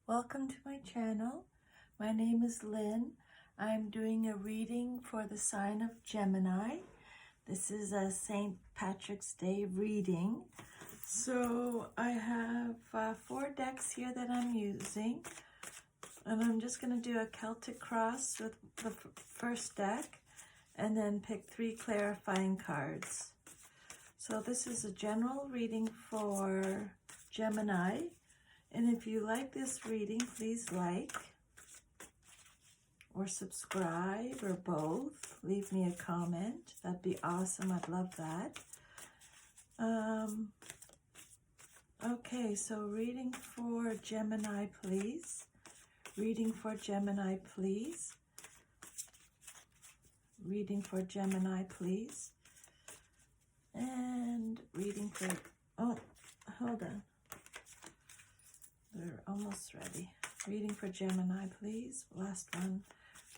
Welcome to my channel. My name is Lynn. I'm doing a reading for the sign of Gemini. This is a St. Patrick's Day reading. So I have 4 decks here that I'm using. And I'm just going to do a Celtic cross with the first deck and then pick 3 clarifying cards. So this is a general reading for Gemini. And if you like this reading, please like or subscribe or both. Leave me a comment. That'd be awesome. I'd love that. Okay, so reading for Gemini, please. Reading for Gemini, please. Reading for Gemini, please. And reading for... Oh, hold on. They're almost ready. Reading for Gemini, please. Last one.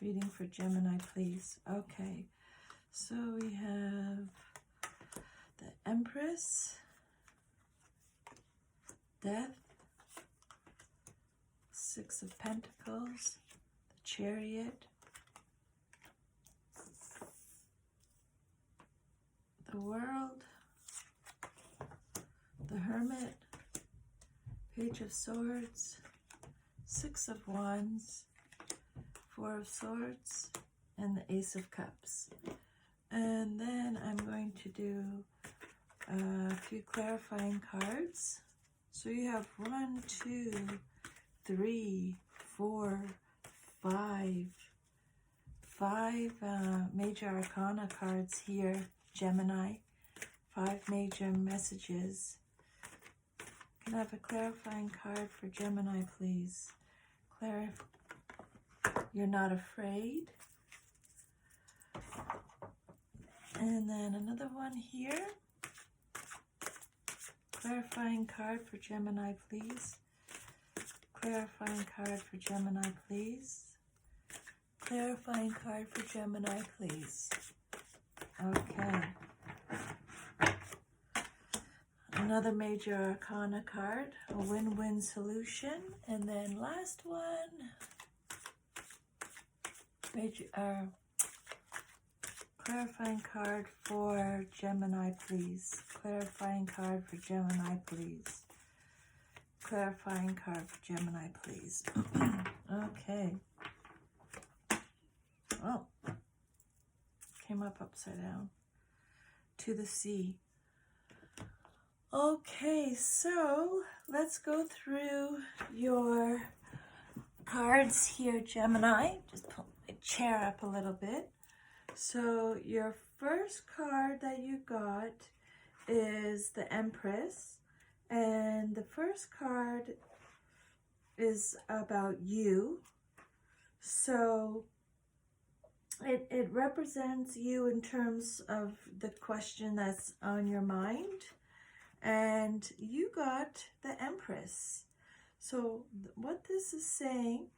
Reading for Gemini, please. Okay. So we have the Empress, Death, 6 of Pentacles, the Chariot, the World, the Hermit, Page of Swords, 6 of Wands, 4 of Swords, and the Ace of Cups. And then I'm going to do a few clarifying cards. So you have 1, 2, 3, 4, 5 major arcana cards here, Gemini. 5 major messages. Can I have a clarifying card for Gemini, please? You're not afraid. And then another one here. Clarifying card for Gemini, please. Clarifying card for Gemini, please. Clarifying card for Gemini, please. Okay. Another major arcana card, a win-win solution. And then last one, clarifying card for Gemini, please. Clarifying card for Gemini, please. Clarifying card for Gemini, please. Okay. Oh, came up upside down. To the sea. Okay, so let's go through your cards here, Gemini. Just pull my chair up a little bit. So your first card that you got is the Empress. And the first card is about you. So it represents you in terms of the question that's on your mind. And you got the Empress. So what this is saying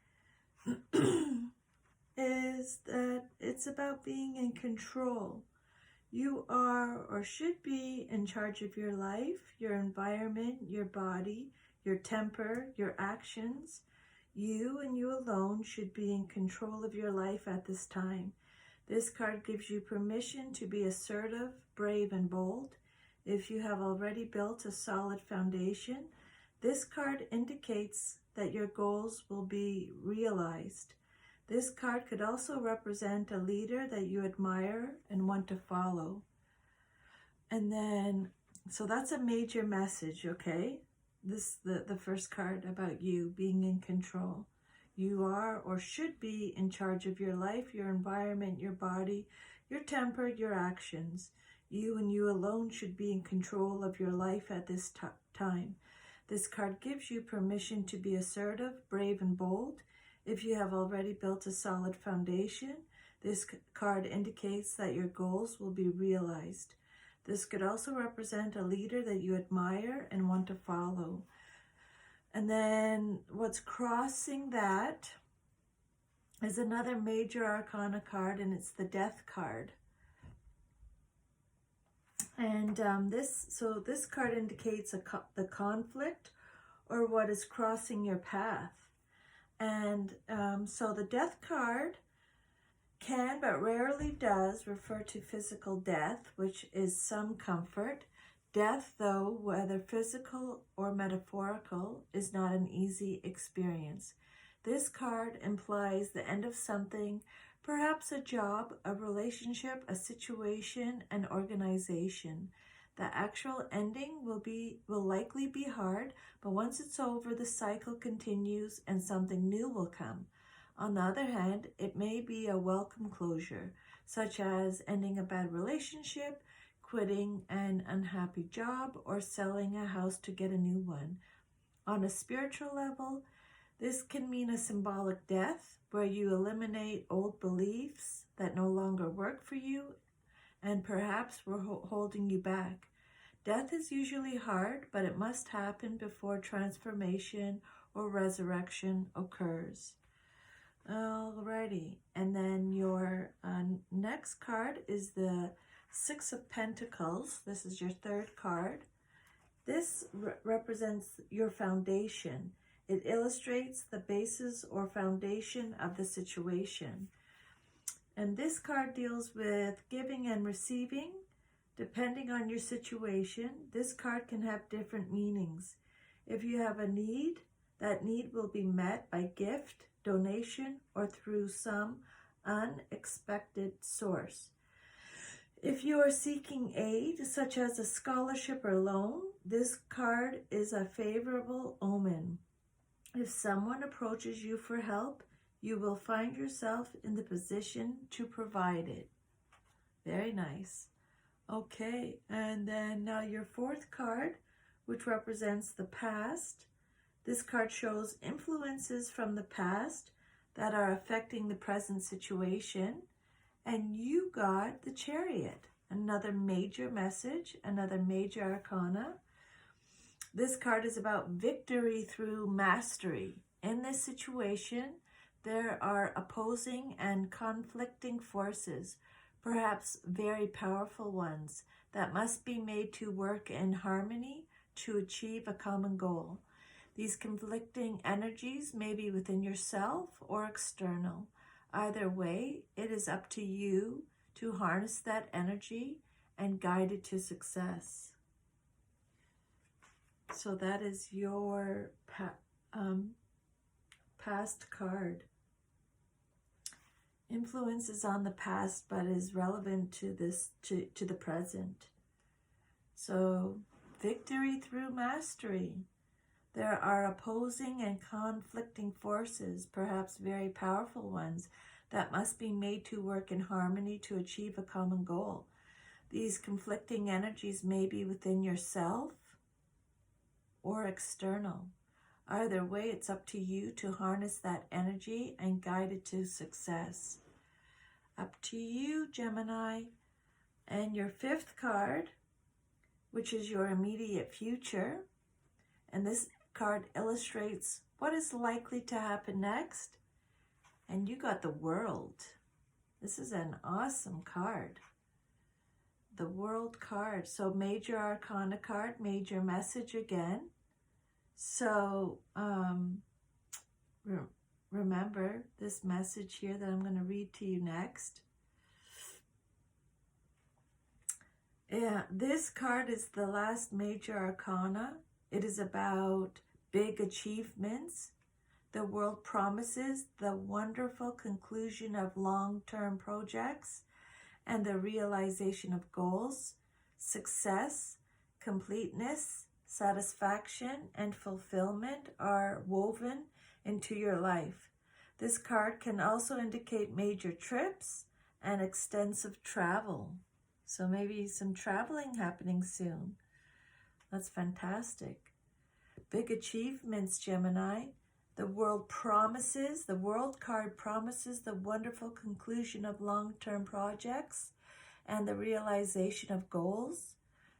is that it's about being in control. You are or should be in charge of your life, your environment, your body, your temper, your actions. You and you alone should be in control of your life at this time. This card gives you permission to be assertive, brave, and bold. If you have already built a solid foundation, this card indicates that your goals will be realized. This card could also represent a leader that you admire and want to follow. And then, so that's a major message, okay? The first card about you being in control. You are or should be in charge of your life, your environment, your body, your temper, your actions. You and you alone should be in control of your life at this time. This card gives you permission to be assertive, brave, and bold. If you have already built a solid foundation, this card indicates that your goals will be realized. This could also represent a leader that you admire and want to follow. And then what's crossing that is another major arcana card, and it's the Death card. And this card indicates the conflict or what is crossing your path. And so the death card can, but rarely does, refer to physical death, which is some comfort. Death, though, whether physical or metaphorical, is not an easy experience. This card implies the end of something, perhaps a job, a relationship, a situation, an organization. The actual ending will likely be hard, but once it's over, the cycle continues and something new will come. On the other hand, it may be a welcome closure, such as ending a bad relationship, quitting an unhappy job, or selling a house to get a new one. On a spiritual level, this can mean a symbolic death where you eliminate old beliefs that no longer work for you and perhaps were holding you back. Death is usually hard, but it must happen before transformation or resurrection occurs. Alrighty, and then your next card is the Six of Pentacles. This is your third card. This represents your foundation. It illustrates the basis or foundation of the situation. And this card deals with giving and receiving. Depending on your situation, this card can have different meanings. If you have a need, that need will be met by gift, donation, or through some unexpected source. If you are seeking aid, such as a scholarship or loan, this card is a favorable omen. If someone approaches you for help, you will find yourself in the position to provide it. Very nice. Okay, and then now your fourth card, which represents the past. This card shows influences from the past that are affecting the present situation. And you got the Chariot, another major message, another major arcana. This card is about victory through mastery. In this situation, there are opposing and conflicting forces, perhaps very powerful ones, that must be made to work in harmony to achieve a common goal. These conflicting energies may be within yourself or external. Either way, it is up to you to harness that energy and guide it to success. So that is your past card. Influence is on the past, but is relevant to this to the present. So victory through mastery. There are opposing and conflicting forces, perhaps very powerful ones, that must be made to work in harmony to achieve a common goal. These conflicting energies may be within yourself or external. Either way, it's up to you to harness that energy and guide it to success. Up to you, Gemini. And your fifth card, which is your immediate future, and this card illustrates what is likely to happen next. And you got the World. This is an awesome card. The World card. So major arcana card, major message again. So remember this message here that I'm going to read to you next. Yeah, this card is the last major arcana. It is about big achievements. The World promises the wonderful conclusion of long-term projects and the realization of goals. Success, completeness, satisfaction, and fulfillment are woven into your life. This card can also indicate major trips and extensive travel. So maybe some traveling happening soon. That's fantastic. Big achievements, Gemini. The World card promises the wonderful conclusion of long-term projects and the realization of goals.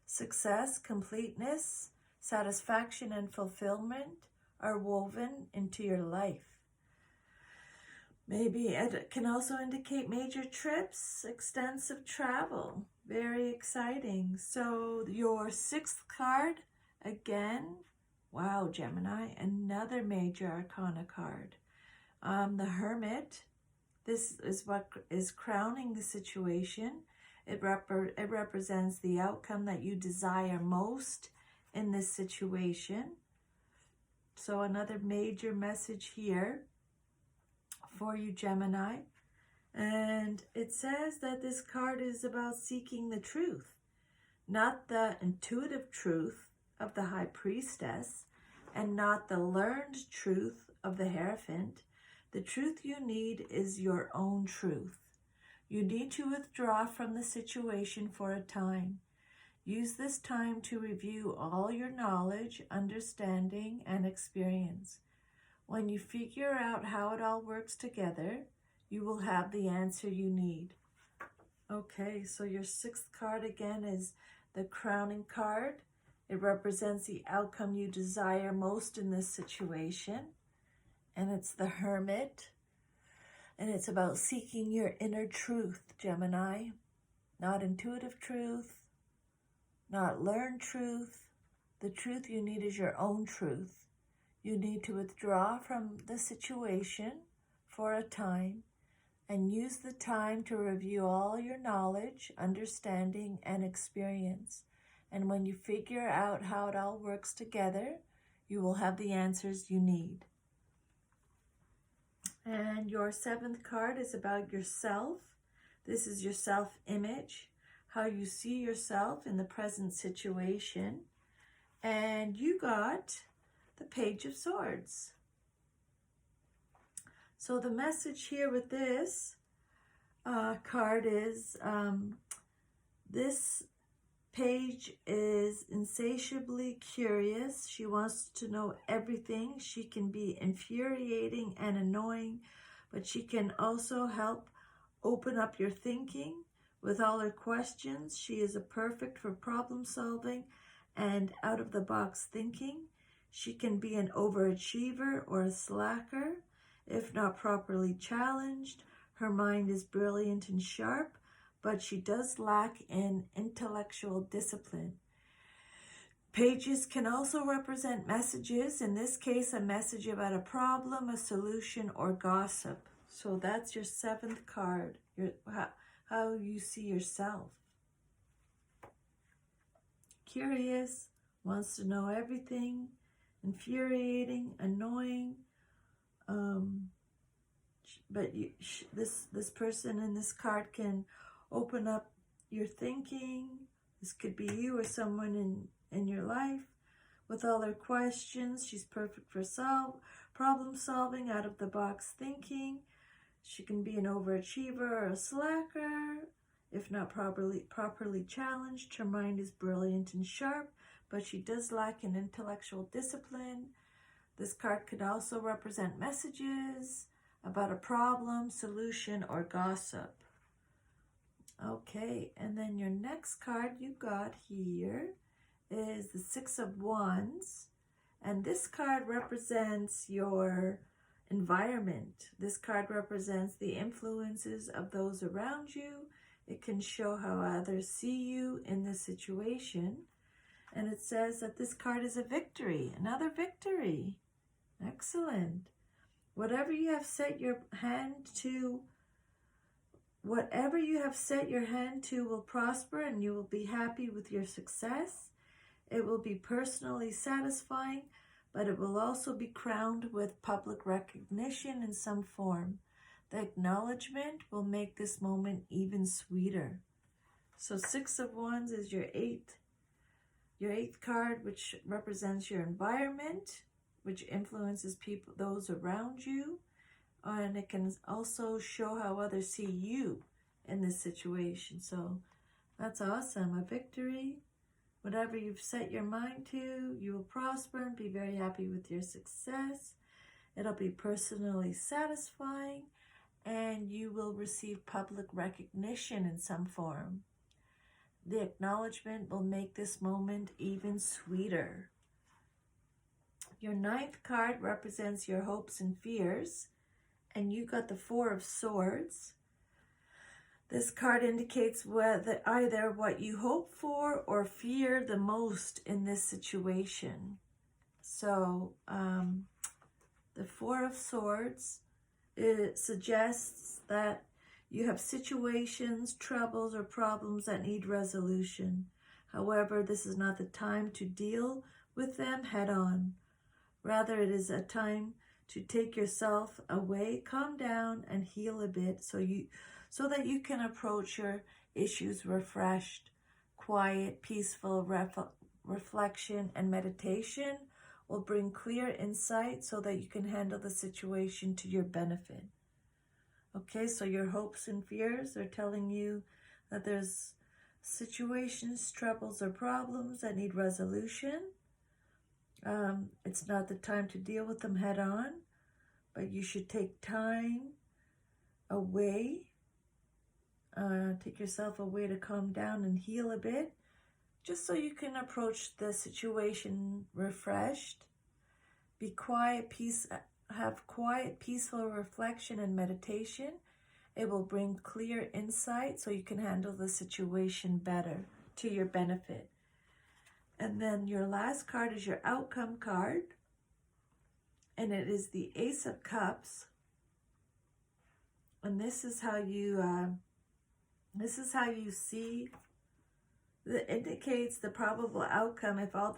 Success, completeness, satisfaction, and fulfillment are woven into your life. Maybe it can also indicate major trips, extensive travel. Very exciting. So your sixth card, again, wow, Gemini, another major arcana card. The Hermit, this is what is crowning the situation. It represents the outcome that you desire most in this situation. So another major message here for you, Gemini. And it says that this card is about seeking the truth, not the intuitive truth of the High Priestess and not the learned truth of the Hierophant. The truth you need is your own truth. You need to withdraw from the situation for a time. Use this time to review all your knowledge, understanding, and experience. When you figure out how it all works together, you will have the answer you need. Okay, so your sixth card again is the crowning card. It represents the outcome you desire most in this situation. And it's the Hermit. And it's about seeking your inner truth, Gemini. Not intuitive truth, not learned truth. The truth you need is your own truth. You need to withdraw from the situation for a time and use the time to review all your knowledge, understanding, and experience. And when you figure out how it all works together, you will have the answers you need. And your seventh card is about yourself. This is your self-image, how you see yourself in the present situation. And you got the Page of Swords. So the message here with this card is this page is insatiably curious. She wants to know everything. She can be infuriating and annoying, but she can also help open up your thinking with all her questions. She is a perfect for problem solving and out-of-the-box thinking. She can be an overachiever or a slacker. If not properly challenged, her mind is brilliant and sharp, but she does lack in intellectual discipline. Pages can also represent messages, in this case, a message about a problem, a solution, or gossip. So that's your seventh card, how you see yourself. Curious, wants to know everything, infuriating, annoying, but this person in this card can open up your thinking. This could be you or someone in your life with all her questions. She's perfect for problem solving, out of the box thinking. She can be an overachiever or a slacker. If not properly challenged, her mind is brilliant and sharp, but she does lack in intellectual discipline. This card could also represent messages about a problem, solution, or gossip. Okay, and then your next card you got here is the Six of Wands. And this card represents your environment. This card represents the influences of those around you. It can show how others see you in this situation. And it says that this card is a victory, another victory. Excellent. Whatever you have set your hand to will prosper, and you will be happy with your success. It will be personally satisfying, but it will also be crowned with public recognition in some form. The acknowledgement will make this moment even sweeter. So Six of Wands is your eighth card, which represents your environment, which influences those around you. And it can also show how others see you in this situation. So that's awesome. A victory. Whatever you've set your mind to, you will prosper and be very happy with your success. It'll be personally satisfying, and you will receive public recognition in some form. The acknowledgement will make this moment even sweeter. Your ninth card represents your hopes and fears, and you got the Four of Swords. This card indicates either what you hope for or fear the most in this situation. So the Four of Swords It suggests that you have situations, troubles, or problems that need resolution. However, this is not the time to deal with them head on. Rather, it is a time to take yourself away, calm down, and heal a bit so that you can approach your issues refreshed. Quiet, peaceful reflection and meditation will bring clear insight so that you can handle the situation to your benefit. Okay, so your hopes and fears are telling you that there's situations, troubles, or problems that need resolution. It's not the time to deal with them head on, but you should take time away, take yourself away to calm down and heal a bit, just so you can approach the situation refreshed. Be quiet, have quiet, peaceful reflection and meditation. It will bring clear insight so you can handle the situation better to your benefit. And then your last card is your outcome card, and it is the Ace of Cups. And this is how you see. It indicates the probable outcome if all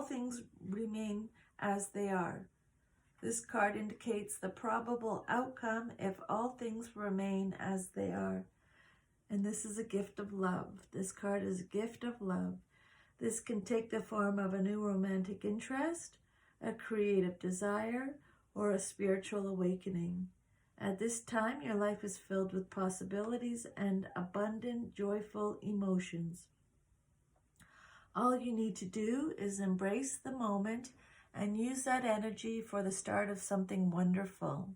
things remain as they are. This card indicates the probable outcome if all things remain as they are. And this is a gift of love. This card is a gift of love. This can take the form of a new romantic interest, a creative desire, or a spiritual awakening. At this time, your life is filled with possibilities and abundant, joyful emotions. All you need to do is embrace the moment and use that energy for the start of something wonderful.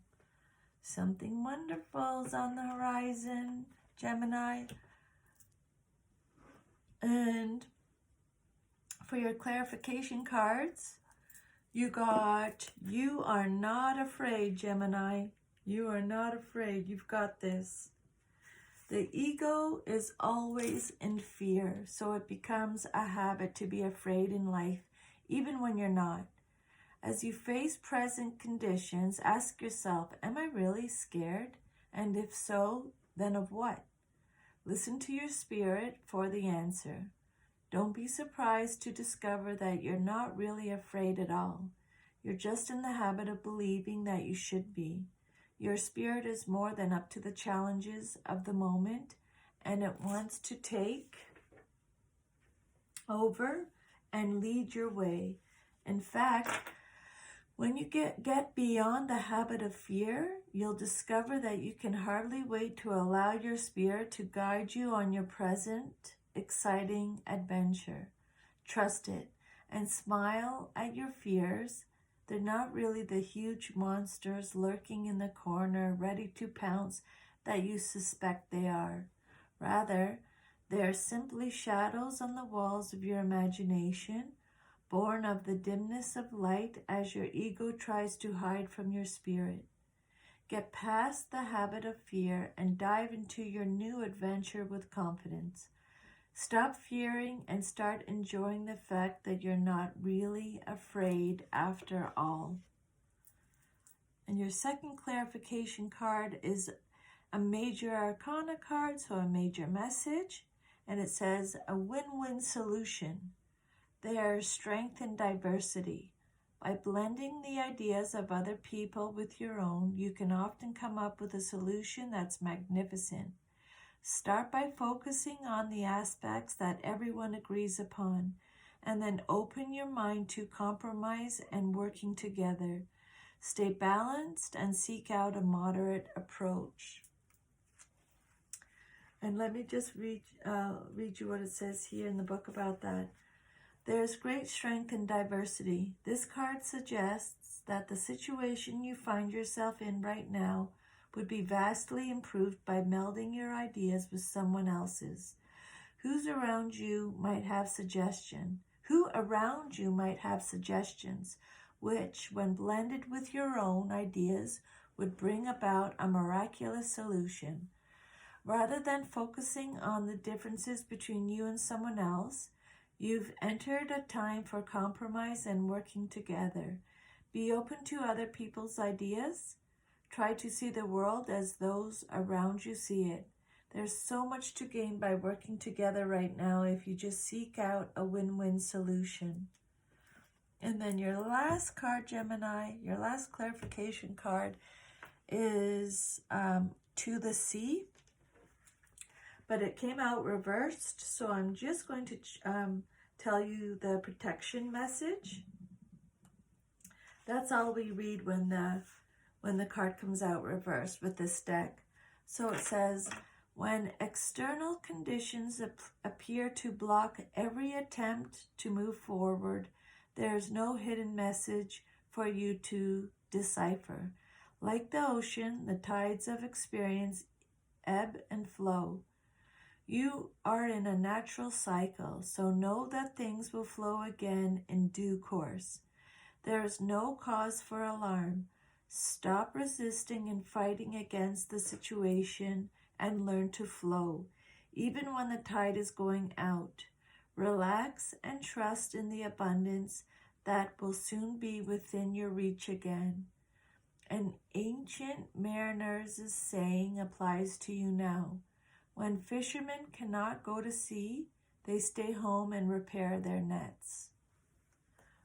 Something wonderful is on the horizon, Gemini. And for your clarification cards, you got, you are not afraid, Gemini. You are not afraid. You've got this. The ego is always in fear, so it becomes a habit to be afraid in life, even when you're not. As you face present conditions, ask yourself, am I really scared? And if so, then of what? Listen to your spirit for the answer. Don't be surprised to discover that you're not really afraid at all. You're just in the habit of believing that you should be. Your spirit is more than up to the challenges of the moment, and it wants to take over and lead your way. In fact, when you get beyond the habit of fear, you'll discover that you can hardly wait to allow your spirit to guide you on your present exciting adventure. Trust it and smile at your fears. They're not really the huge monsters lurking in the corner, ready to pounce that you suspect they are. Rather, they are simply shadows on the walls of your imagination, born of the dimness of light as your ego tries to hide from your spirit. Get past the habit of fear and dive into your new adventure with confidence. Stop fearing and start enjoying the fact that you're not really afraid after all. And your second clarification card is a major arcana card, so a major message. And it says a win-win solution. There's strength in diversity. By blending the ideas of other people with your own, you can often come up with a solution that's magnificent. Start by focusing on the aspects that everyone agrees upon, and then open your mind to compromise and working together. Stay balanced and seek out a moderate approach. And let me just read you what it says here in the book about that. There's great strength in diversity. This card suggests that the situation you find yourself in right now would be vastly improved by melding your ideas with someone else's. Who around you might have suggestions, which, when blended with your own ideas, would bring about a miraculous solution. Rather than focusing on the differences between you and someone else, you've entered a time for compromise and working together. Be open to other people's ideas. Try to see the world as those around you see it. There's so much to gain by working together right now if you just seek out a win-win solution. And then your last card, Gemini, your last clarification card is To the Sea. But it came out reversed, so I'm just going to tell you the protection message. That's all we read when the card comes out reversed with this deck. So it says, when external conditions appear to block every attempt to move forward, there is no hidden message for you to decipher. Like the ocean, the tides of experience ebb and flow. You are in a natural cycle, so know that things will flow again in due course. There is no cause for alarm. Stop resisting and fighting against the situation and learn to flow, even when the tide is going out. Relax and trust in the abundance that will soon be within your reach again. An ancient mariner's saying applies to you now. When fishermen cannot go to sea, they stay home and repair their nets.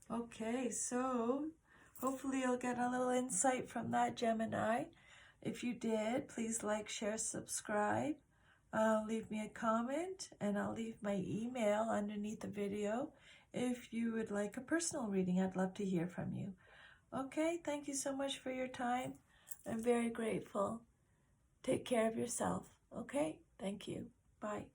Okay, so hopefully you'll get a little insight from that, Gemini. If you did, please like, share, subscribe. Leave me a comment, and I'll leave my email underneath the video. If you would like a personal reading, I'd love to hear from you. Okay, thank you so much for your time. I'm very grateful. Take care of yourself, okay? Thank you. Bye.